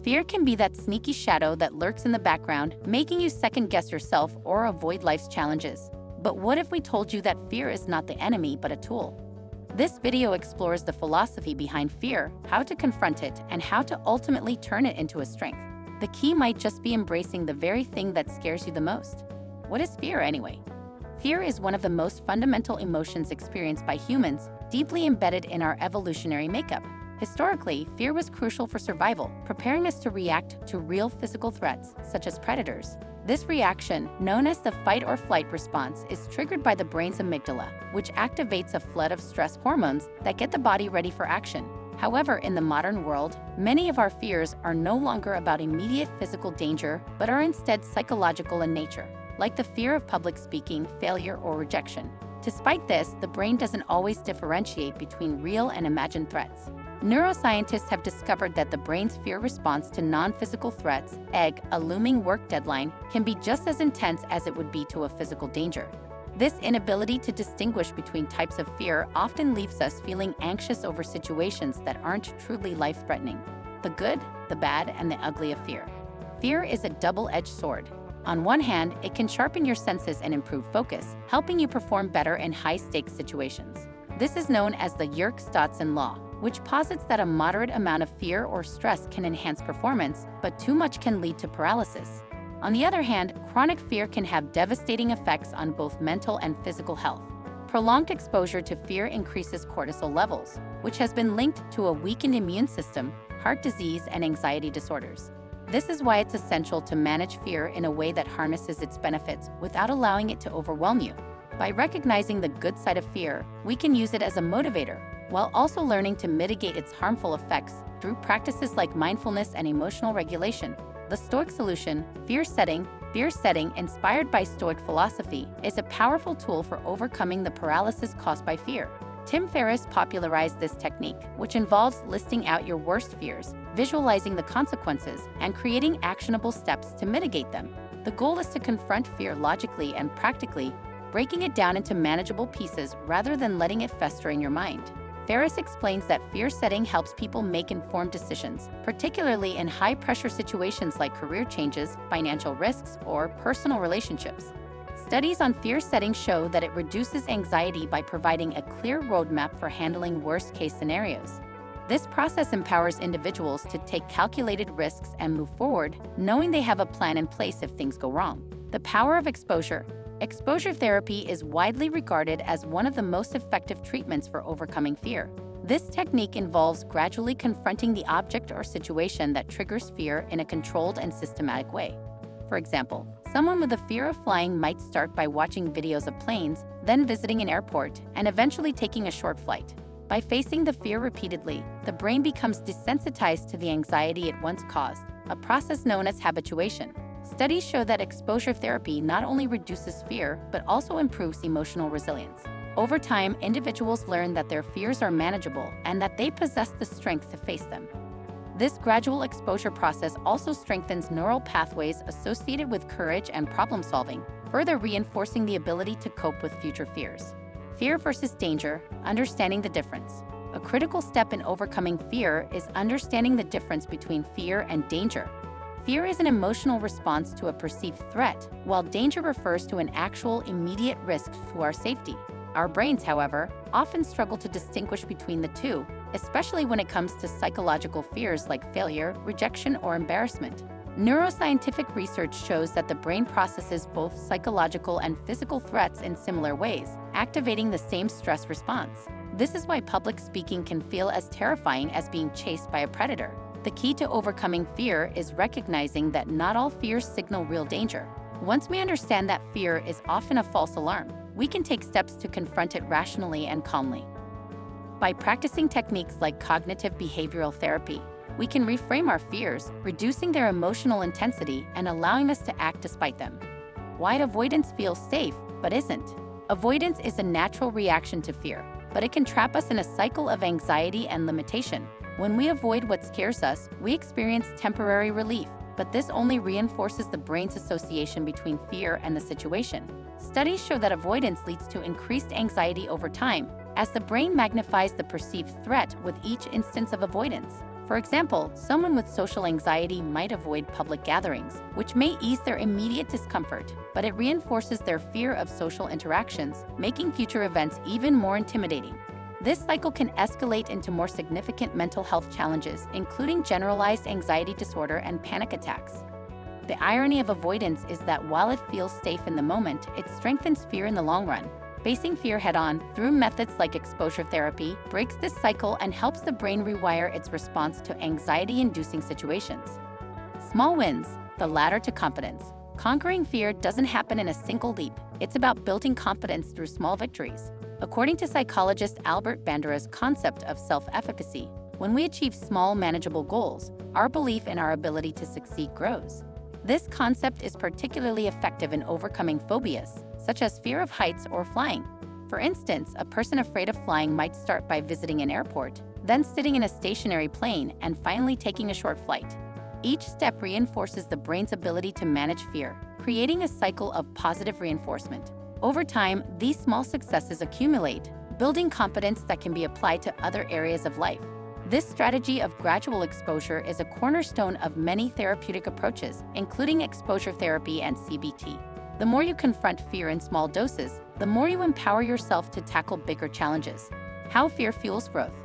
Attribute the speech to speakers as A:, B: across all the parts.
A: Fear can be that sneaky shadow that lurks in the background, making you second-guess yourself or avoid life's challenges. But what if we told you that fear is not the enemy but a tool? This video explores the philosophy behind fear, how to confront it, and how to ultimately turn it into a strength. The key might just be embracing the very thing that scares you the most. What is fear anyway? Fear is one of the most fundamental emotions experienced by humans, deeply embedded in our evolutionary makeup. Historically, fear was crucial for survival, preparing us to react to real physical threats, such as predators. This reaction, known as the fight or flight response, is triggered by the brain's amygdala, which activates a flood of stress hormones that get the body ready for action. However, in the modern world, many of our fears are no longer about immediate physical danger, but are instead psychological in nature, like the fear of public speaking, failure, or rejection. Despite this, the brain doesn't always differentiate between real and imagined threats. Neuroscientists have discovered that the brain's fear response to non-physical threats, a looming work deadline, can be just as intense as it would be to a physical danger. This inability to distinguish between types of fear often leaves us feeling anxious over situations that aren't truly life-threatening. The good, the bad, and the ugly of fear. Fear is a double-edged sword. On one hand, it can sharpen your senses and improve focus, helping you perform better in high-stakes situations. This is known as the Yerkes-Dodson law, which posits that a moderate amount of fear or stress can enhance performance, but too much can lead to paralysis. On the other hand, chronic fear can have devastating effects on both mental and physical health. Prolonged exposure to fear increases cortisol levels, which has been linked to a weakened immune system, heart disease, and anxiety disorders. This is why it's essential to manage fear in a way that harnesses its benefits without allowing it to overwhelm you. By recognizing the good side of fear, we can use it as a motivator, while also learning to mitigate its harmful effects through practices like mindfulness and emotional regulation. The Stoic solution, fear setting, inspired by Stoic philosophy, is a powerful tool for overcoming the paralysis caused by fear. Tim Ferriss popularized this technique, which involves listing out your worst fears, visualizing the consequences, and creating actionable steps to mitigate them. The goal is to confront fear logically and practically, breaking it down into manageable pieces rather than letting it fester in your mind. Ferriss explains that fear setting helps people make informed decisions, particularly in high-pressure situations like career changes, financial risks, or personal relationships. Studies on fear setting show that it reduces anxiety by providing a clear roadmap for handling worst-case scenarios. This process empowers individuals to take calculated risks and move forward, knowing they have a plan in place if things go wrong. The power of exposure. Exposure therapy is widely regarded as one of the most effective treatments for overcoming fear. This technique involves gradually confronting the object or situation that triggers fear in a controlled and systematic way. For example, someone with a fear of flying might start by watching videos of planes, then visiting an airport, and eventually taking a short flight. By facing the fear repeatedly, the brain becomes desensitized to the anxiety it once caused, a process known as habituation. Studies show that exposure therapy not only reduces fear, but also improves emotional resilience. Over time, individuals learn that their fears are manageable and that they possess the strength to face them. This gradual exposure process also strengthens neural pathways associated with courage and problem-solving, further reinforcing the ability to cope with future fears. Fear versus danger, understanding the difference. A critical step in overcoming fear is understanding the difference between fear and danger. Fear is an emotional response to a perceived threat, while danger refers to an actual immediate risk to our safety. Our brains, however, often struggle to distinguish between the two, especially when it comes to psychological fears like failure, rejection, or embarrassment. Neuroscientific research shows that the brain processes both psychological and physical threats in similar ways, activating the same stress response. This is why public speaking can feel as terrifying as being chased by a predator. The key to overcoming fear is recognizing that not all fears signal real danger. Once we understand that fear is often a false alarm, we can take steps to confront it rationally and calmly. By practicing techniques like cognitive behavioral therapy, we can reframe our fears, reducing their emotional intensity and allowing us to act despite them. Why avoidance feels safe, but isn't? Avoidance is a natural reaction to fear, but it can trap us in a cycle of anxiety and limitation. When we avoid what scares us, we experience temporary relief, but this only reinforces the brain's association between fear and the situation. Studies show that avoidance leads to increased anxiety over time, as the brain magnifies the perceived threat with each instance of avoidance. For example, someone with social anxiety might avoid public gatherings, which may ease their immediate discomfort, but it reinforces their fear of social interactions, making future events even more intimidating. This cycle can escalate into more significant mental health challenges, including generalized anxiety disorder and panic attacks. The irony of avoidance is that while it feels safe in the moment, it strengthens fear in the long run. Facing fear head-on through methods like exposure therapy breaks this cycle and helps the brain rewire its response to anxiety-inducing situations. Small wins, the ladder to confidence. Conquering fear doesn't happen in a single leap. It's about building confidence through small victories. According to psychologist Albert Bandura's concept of self-efficacy, when we achieve small, manageable goals, our belief in our ability to succeed grows. This concept is particularly effective in overcoming phobias, such as fear of heights or flying. For instance, a person afraid of flying might start by visiting an airport, then sitting in a stationary plane, and finally taking a short flight. Each step reinforces the brain's ability to manage fear, creating a cycle of positive reinforcement. Over time, these small successes accumulate, building confidence that can be applied to other areas of life. This strategy of gradual exposure is a cornerstone of many therapeutic approaches, including exposure therapy and CBT. The more you confront fear in small doses, the more you empower yourself to tackle bigger challenges. How fear fuels growth.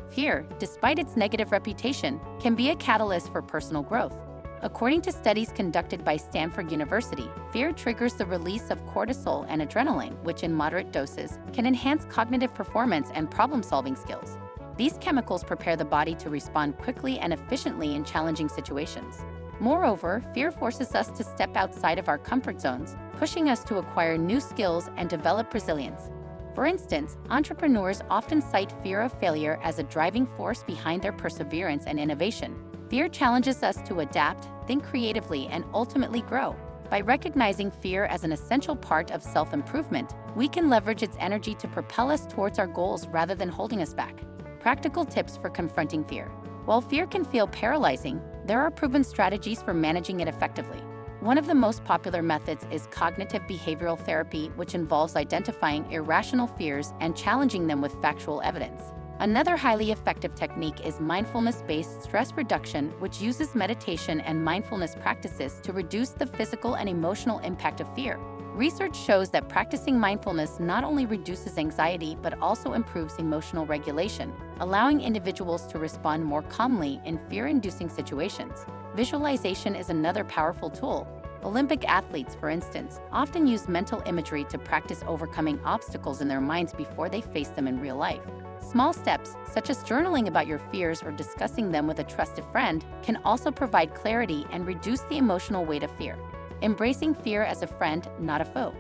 A: Fear, despite its negative reputation, can be a catalyst for personal growth. According to studies conducted by Stanford University, fear triggers the release of cortisol and adrenaline, which in moderate doses can enhance cognitive performance and problem-solving skills. These chemicals prepare the body to respond quickly and efficiently in challenging situations. Moreover, fear forces us to step outside of our comfort zones, pushing us to acquire new skills and develop resilience. For instance, entrepreneurs often cite fear of failure as a driving force behind their perseverance and innovation. Fear challenges us to adapt, think creatively, and ultimately grow. By recognizing fear as an essential part of self-improvement, we can leverage its energy to propel us towards our goals rather than holding us back. Practical tips for confronting fear. While fear can feel paralyzing, there are proven strategies for managing it effectively. One of the most popular methods is cognitive behavioral therapy, which involves identifying irrational fears and challenging them with factual evidence. Another highly effective technique is mindfulness-based stress reduction, which uses meditation and mindfulness practices to reduce the physical and emotional impact of fear. Research shows that practicing mindfulness not only reduces anxiety but also improves emotional regulation, allowing individuals to respond more calmly in fear-inducing situations. Visualization is another powerful tool. Olympic athletes, for instance, often use mental imagery to practice overcoming obstacles in their minds before they face them in real life. Small steps, such as journaling about your fears or discussing them with a trusted friend, can also provide clarity and reduce the emotional weight of fear. Embracing fear as a friend, not a foe.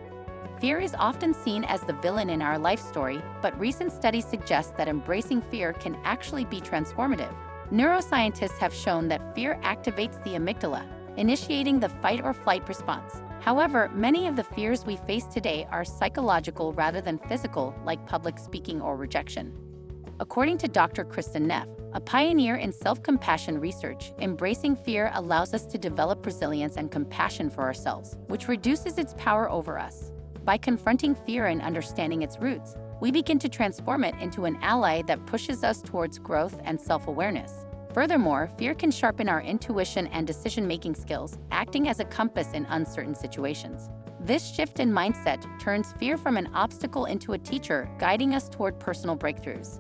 A: Fear is often seen as the villain in our life story, but recent studies suggest that embracing fear can actually be transformative. Neuroscientists have shown that fear activates the amygdala, initiating the fight or flight response. However, many of the fears we face today are psychological rather than physical, like public speaking or rejection. According to Dr. Kristen Neff, a pioneer in self-compassion research, embracing fear allows us to develop resilience and compassion for ourselves, which reduces its power over us. By confronting fear and understanding its roots, we begin to transform it into an ally that pushes us towards growth and self-awareness. Furthermore, fear can sharpen our intuition and decision-making skills, acting as a compass in uncertain situations. This shift in mindset turns fear from an obstacle into a teacher, guiding us toward personal breakthroughs.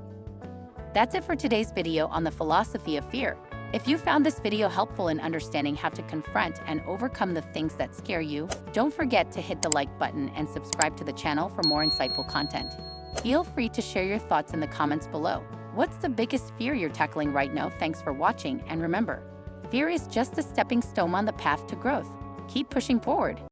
A: That's it for today's video on the philosophy of fear. If you found this video helpful in understanding how to confront and overcome the things that scare you, don't forget to hit the like button and subscribe to the channel for more insightful content. Feel free to share your thoughts in the comments below. What's the biggest fear you're tackling right now? Thanks for watching, and remember, fear is just a stepping stone on the path to growth. Keep pushing forward.